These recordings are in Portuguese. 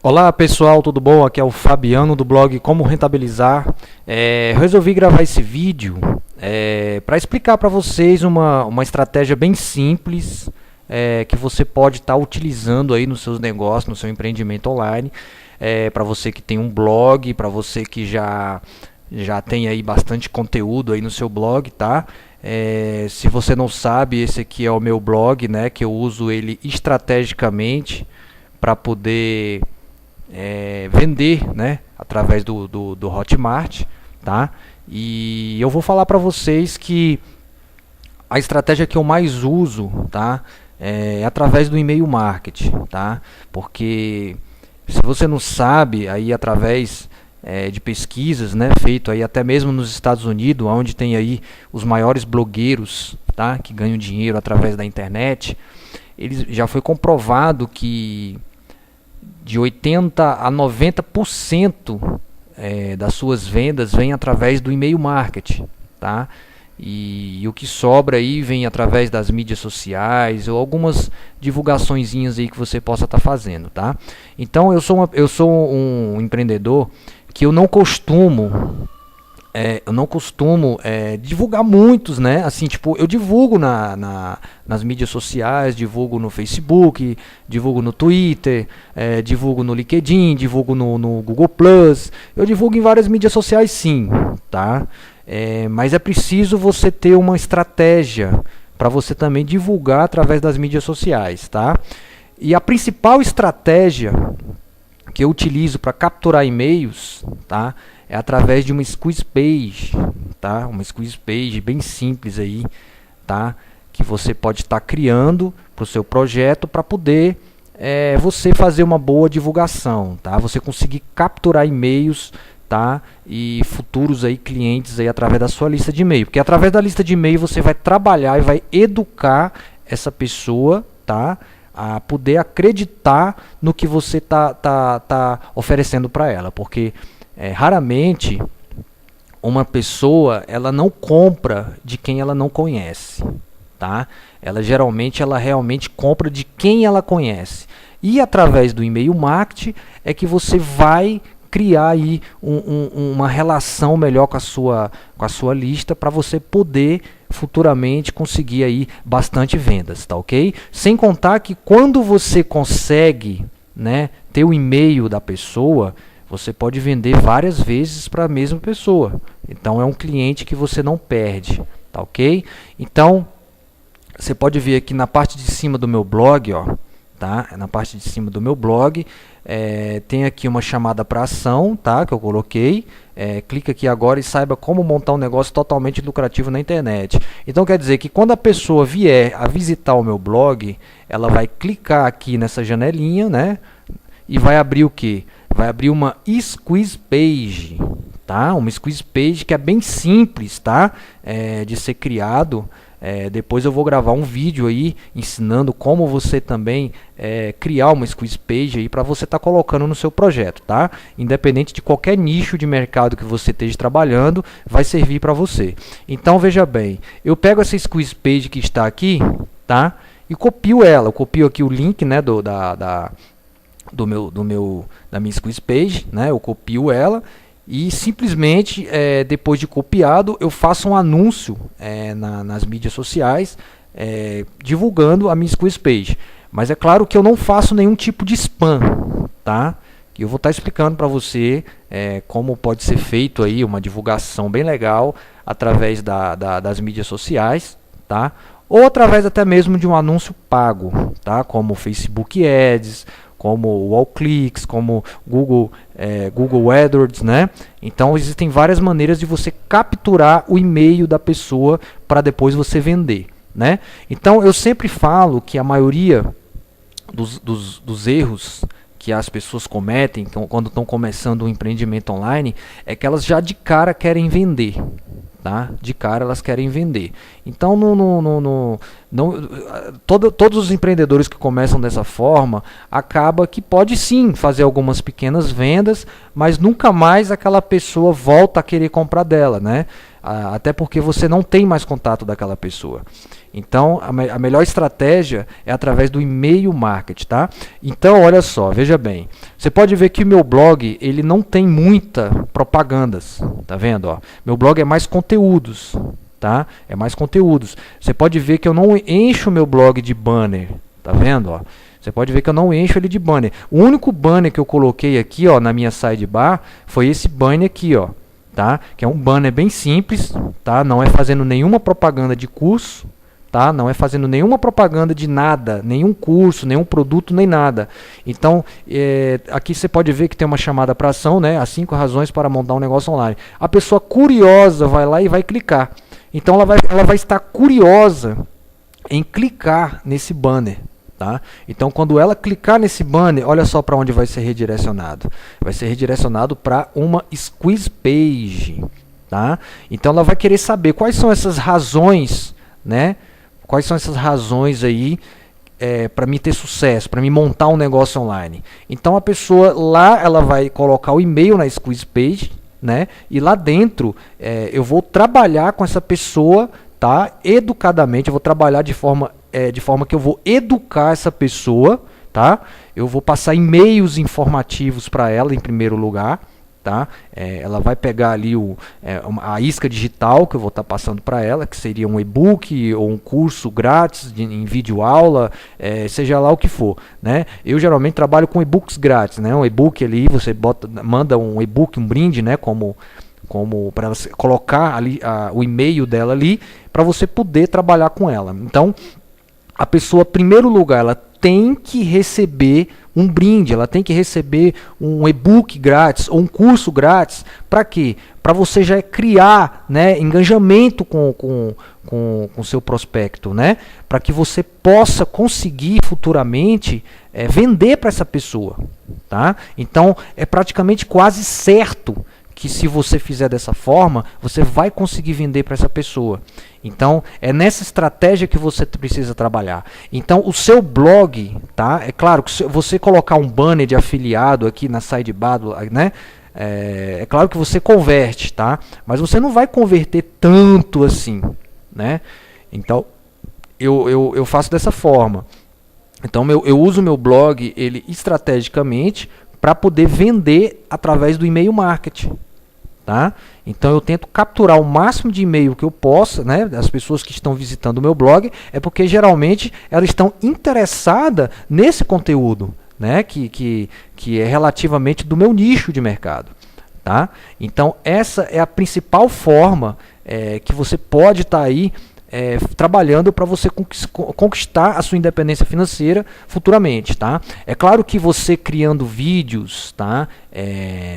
Olá pessoal, tudo bom? Aqui é o Fabiano do blog Como Rentabilizar. Resolvi gravar esse vídeo para explicar para vocês uma estratégia bem simples que você pode estar utilizando aí nos seus negócios, no seu empreendimento online. Para você que tem um blog, para você que já tem aí bastante conteúdo aí no seu blog, tá? Se você não sabe, esse aqui é o meu blog, né? Que eu uso ele estrategicamente para poder vender, né, através do Hotmart, tá? E eu vou falar para vocês que a estratégia que eu mais uso, tá, é através do e-mail marketing, tá? Porque se você não sabe, aí através de pesquisas, né, feito aí até mesmo nos Estados Unidos, onde tem aí os maiores blogueiros, tá, que ganham dinheiro através da internet, eles já foi comprovado que de 80 a 90% das suas vendas vem através do e-mail marketing, tá? E o que sobra aí vem através das mídias sociais ou algumas divulgaçõezinhas aí que você possa estar fazendo, tá? Então eu sou um empreendedor que eu não costumo divulgar muitos, né? Assim, tipo, eu divulgo nas mídias sociais, divulgo no Facebook, divulgo no Twitter, divulgo no LinkedIn, divulgo no Google Plus. Eu divulgo em várias mídias sociais, sim, tá? Mas é preciso você ter uma estratégia para você também divulgar através das mídias sociais, tá? E a principal estratégia que eu utilizo para capturar e-mails, tá, é através de uma squeeze page, tá? Uma squeeze page bem simples aí, tá? Que você pode estar criando para o seu projeto para poder você fazer uma boa divulgação, tá? Você conseguir capturar e-mails, tá? E futuros aí clientes aí através da sua lista de e-mail, porque através da lista de e-mail você vai trabalhar e vai educar essa pessoa, tá? A poder acreditar no que você tá oferecendo para ela, porque raramente uma pessoa ela não compra de quem ela não conhece, tá? Ela realmente compra de quem ela conhece, e através do e-mail marketing é que você vai criar aí uma relação melhor com a sua lista para você poder futuramente conseguir aí bastante vendas, tá ok? Sem contar que quando você consegue, né, ter o e-mail da pessoa, você pode vender várias vezes para a mesma pessoa. Então é um cliente que você não perde, tá ok? Então você pode ver aqui na parte de cima do meu blog, ó, tá? Na parte de cima do meu blog tem aqui uma chamada para ação, tá? Que eu coloquei. Clica aqui agora e saiba como montar um negócio totalmente lucrativo na internet. Então quer dizer que quando a pessoa vier a visitar o meu blog, ela vai clicar aqui nessa janelinha, né? E vai abrir o que? Vai abrir uma squeeze page, tá? Uma squeeze page que é bem simples, tá? De ser criado. Depois eu vou gravar um vídeo aí ensinando como você também criar uma squeeze page aí para você estar colocando no seu projeto, tá? Independente de qualquer nicho de mercado que você esteja trabalhando, vai servir para você. Então veja bem, eu pego essa squeeze page que está aqui, tá? E copio ela. Eu copio aqui o link, né, da minha squeeze page, né? Eu copio ela. E simplesmente, depois de copiado, eu faço um anúncio nas mídias sociais, divulgando a minha squeeze page. Mas é claro que eu não faço nenhum tipo de spam, tá? Eu vou estar explicando para você como pode ser feito aí uma divulgação bem legal através das mídias sociais, tá? Ou através até mesmo de um anúncio pago, tá? Como o Facebook Ads, como o Allclicks, como Google AdWords, né? Então existem várias maneiras de você capturar o e-mail da pessoa para depois você vender, né? Então eu sempre falo que a maioria dos erros que as pessoas cometem quando estão começando um empreendimento online é que elas já de cara querem vender, tá? De cara elas querem vender. Então todos os empreendedores que começam dessa forma acaba que pode sim fazer algumas pequenas vendas, mas nunca mais aquela pessoa volta a querer comprar dela, né? Até porque você não tem mais contato daquela pessoa. Então, a melhor estratégia é através do e-mail marketing, tá? Então, olha só, veja bem. Você pode ver que o meu blog, ele não tem muita propagandas, tá vendo? Ó? Meu blog é mais conteúdos, tá? É mais conteúdos. Você pode ver que eu não encho o meu blog de banner, tá vendo? Ó? Você pode ver que eu não encho ele de banner. O único banner que eu coloquei aqui, ó, na minha sidebar, foi esse banner aqui, ó, tá? Que é um banner bem simples, tá? Não é fazendo nenhuma propaganda de curso, tá? Não é fazendo nenhuma propaganda de nada, nenhum curso, nenhum produto, nem nada. Então, aqui você pode ver que tem uma chamada para ação, né? As 5 razões para montar um negócio online. A pessoa curiosa vai lá e vai clicar. Então, ela vai estar curiosa em clicar nesse banner. Tá? Então, quando ela clicar nesse banner, olha só para onde vai ser redirecionado. Vai ser redirecionado para uma squeeze page. Tá? Então, ela vai querer saber quais são essas razões, né? Quais são essas razões aí para mim ter sucesso, para mim montar um negócio online. Então, a pessoa lá, ela vai colocar o e-mail na squeeze page, né? E lá dentro, eu vou trabalhar com essa pessoa, tá? Educadamente, eu vou trabalhar de forma que eu vou educar essa pessoa, tá? Eu vou passar e-mails informativos para ela em primeiro lugar, tá? Ela vai pegar ali a isca digital que eu vou estar passando para ela, que seria um e-book ou um curso grátis em vídeo aula, seja lá o que for, né? Eu geralmente trabalho com e-books grátis, né? Um e-book ali, você manda um e-book, um brinde, né? Como para você colocar ali o e-mail dela ali, para você poder trabalhar com ela. Então, a pessoa, em primeiro lugar, ela tem que receber um brinde, ela tem que receber um e-book grátis ou um curso grátis. Para quê? Para você já criar, né, engajamento com o seu prospecto, né? Para que você possa conseguir futuramente vender para essa pessoa. Tá? Então, é praticamente quase certo que se você fizer dessa forma, você vai conseguir vender para essa pessoa. Então, é nessa estratégia que você precisa trabalhar. Então, o seu blog, tá? É claro que se você colocar um banner de afiliado aqui na sidebar, né? É claro que você converte, tá? Mas você não vai converter tanto assim, né? Então, eu faço dessa forma. Então, eu uso o meu blog ele estrategicamente para poder vender através do e-mail marketing. Tá? Então eu tento capturar o máximo de e-mail que eu possa, né, das pessoas que estão visitando o meu blog, é porque geralmente elas estão interessadas nesse conteúdo, né, que é relativamente do meu nicho de mercado. Tá? Então essa é a principal forma que você pode estar aí trabalhando para você conquistar a sua independência financeira futuramente, tá? É claro que você criando vídeos, tá?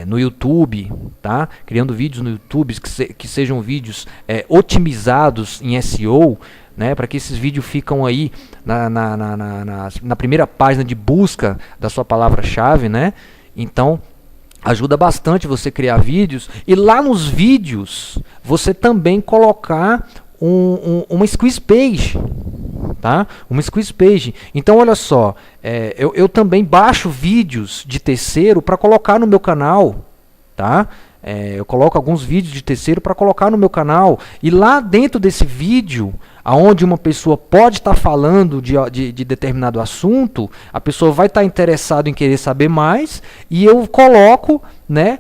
No YouTube, tá? Criando vídeos no YouTube que sejam vídeos otimizados em SEO, né? Para que esses vídeos ficam aí na primeira página de busca da sua palavra-chave, né? Então ajuda bastante você criar vídeos e lá nos vídeos você também colocar uma squeeze page, tá? Uma squeeze page. Então, olha só, eu também baixo vídeos de terceiro para colocar no meu canal, tá? Eu coloco alguns vídeos de terceiro para colocar no meu canal e lá dentro desse vídeo, aonde uma pessoa pode estar falando de determinado assunto, a pessoa vai estar interessada em querer saber mais e eu coloco, né,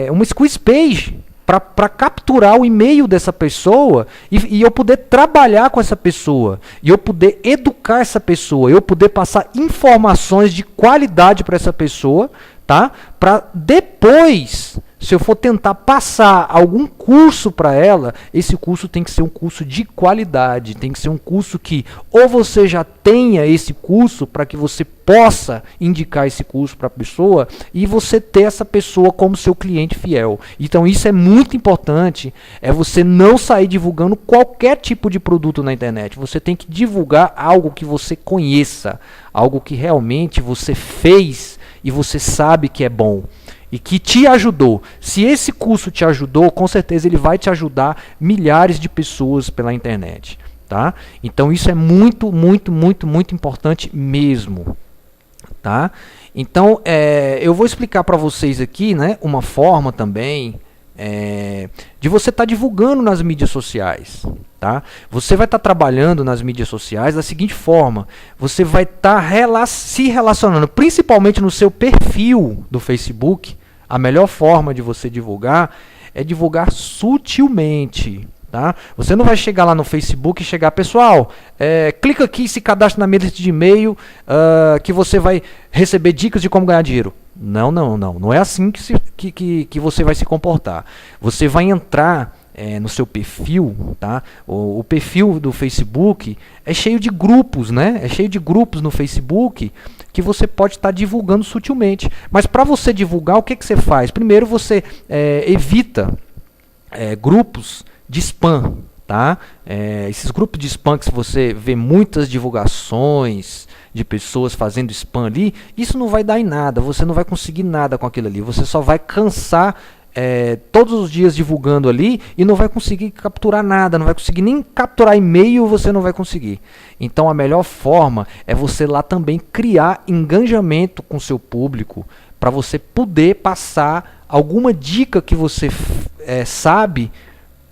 uma squeeze page para capturar o e-mail dessa pessoa e eu poder trabalhar com essa pessoa, e eu poder educar essa pessoa, eu poder passar informações de qualidade para essa pessoa, tá? Para depois, se eu for tentar passar algum curso para ela, esse curso tem que ser um curso de qualidade, tem que ser um curso que ou você já tenha esse curso para que você possa indicar esse curso para a pessoa e você ter essa pessoa como seu cliente fiel. Então isso é muito importante, você não sair divulgando qualquer tipo de produto na internet. Você tem que divulgar algo que você conheça, algo que realmente você fez e você sabe que é bom e que te ajudou. Se esse curso te ajudou, com certeza ele vai te ajudar milhares de pessoas pela internet, tá? Então isso é muito, muito, muito, muito importante mesmo, tá? Então eu vou explicar para vocês aqui, né, uma forma também de você estar divulgando nas mídias sociais, tá? Você vai estar trabalhando nas mídias sociais da seguinte forma: você vai estar se relacionando, principalmente no seu perfil do Facebook. A melhor forma de você divulgar é divulgar sutilmente. Tá? Você não vai chegar lá no Facebook e chegar, pessoal, clica aqui e se cadastre na minha lista de e-mail que você vai receber dicas de como ganhar dinheiro. Não, não, não. Não é assim que você vai se comportar. Você vai entrar no seu perfil, tá? O perfil do Facebook é cheio de grupos, né? É cheio de grupos no Facebook que você pode estar divulgando sutilmente. Mas para você divulgar, o que você faz? Primeiro você evita grupos de spam, tá? Esses grupos de spam que você vê muitas divulgações de pessoas fazendo spam ali, isso não vai dar em nada, você não vai conseguir nada com aquilo ali, você só vai cansar todos os dias divulgando ali e não vai conseguir capturar nada, não vai conseguir nem capturar e-mail, você não vai conseguir. Então a melhor forma é você lá também criar engajamento com o seu público, para você poder passar alguma dica que você sabe,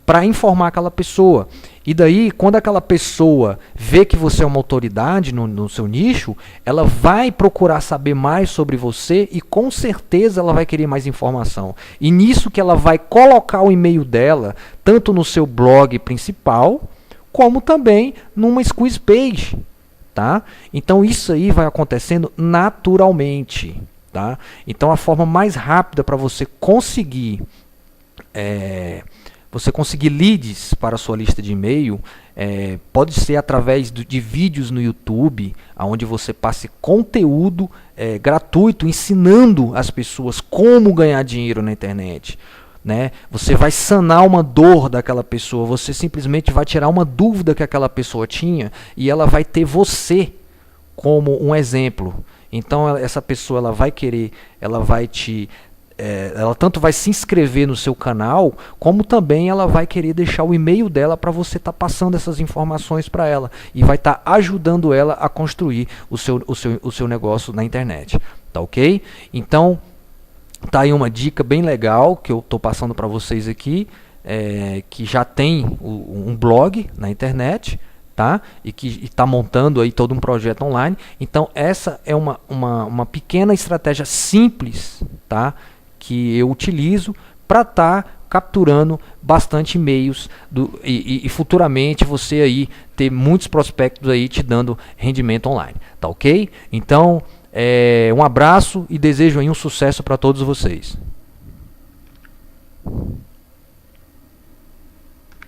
para informar aquela pessoa. E daí, quando aquela pessoa vê que você é uma autoridade no seu nicho, ela vai procurar saber mais sobre você e com certeza ela vai querer mais informação. E nisso que ela vai colocar o e-mail dela, tanto no seu blog principal, como também numa squeeze page. Tá? Então isso aí vai acontecendo naturalmente. Tá? Então a forma mais rápida para você conseguir leads para a sua lista de e-mail pode ser através de vídeos no YouTube, onde você passe conteúdo gratuito, ensinando as pessoas como ganhar dinheiro na internet. Né? Você vai sanar uma dor daquela pessoa, você simplesmente vai tirar uma dúvida que aquela pessoa tinha e ela vai ter você como um exemplo. Então essa pessoa ela vai querer, ela tanto vai se inscrever no seu canal, como também ela vai querer deixar o e-mail dela para você estar passando essas informações para ela. E vai estar ajudando ela a construir o seu negócio na internet. Tá ok? Então, tá aí uma dica bem legal que eu estou passando para vocês aqui, que já tem um blog na internet, tá? E que está montando aí todo um projeto online. Então, essa é uma pequena estratégia simples, tá? Que eu utilizo para estar capturando bastante e-mails e futuramente você aí ter muitos prospectos aí te dando rendimento online, tá ok? Então um abraço e desejo aí um sucesso para todos vocês.